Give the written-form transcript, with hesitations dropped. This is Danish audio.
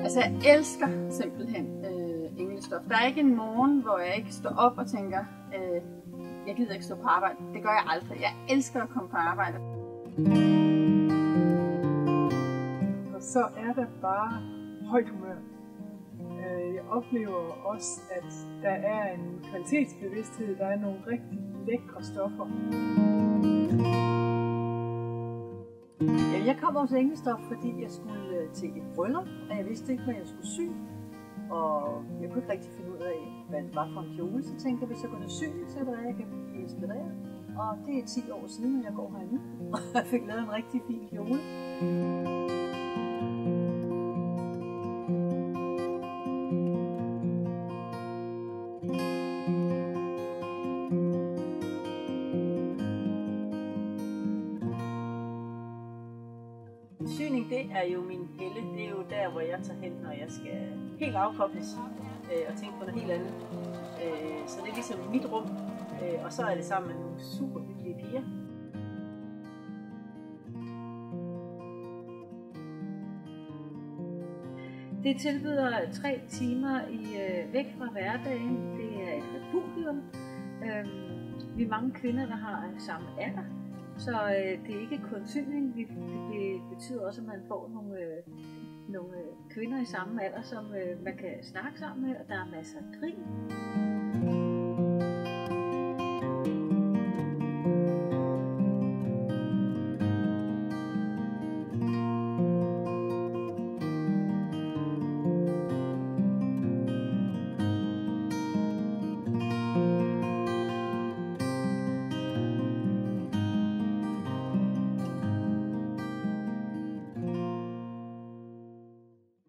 Altså jeg elsker simpelthen englestof. Der er ikke en morgen, hvor jeg ikke står op og tænker, jeg gider ikke stå på arbejde. Det gør jeg aldrig. Jeg elsker at komme på arbejde. Og så er der bare højt humør. Jeg oplever også, at der er en kvalitetsbevidsthed. Der er nogle rigtig lækre stoffer. Jeg kom hos Englestof, fordi jeg skulle til et bryllup, og jeg vidste ikke, hvad jeg skulle sy. Og jeg kunne ikke rigtig finde ud af, hvad det var for en kjole. Så tænkte jeg, hvis jeg går til sy, så er det, jeg kan blive inspireret. Og det er 10 år siden, at jeg går herinde, og jeg fik lavet en rigtig fin kjole. Syning, det er jo min helle. Det er jo der, hvor jeg tager hen, når jeg skal helt afkobles og tænke på noget helt andet. Så det er ligesom mit rum, og så er det sammen med nogle super hyggelige piger. Det tilbyder 3 timer væk fra hverdagen. Det er et refugium. Vi er mange kvinder, der har samme alder. Så det er ikke kun syning, det betyder også, at man får nogle kvinder i samme alder, som man kan snakke sammen med, og der er masser af grin.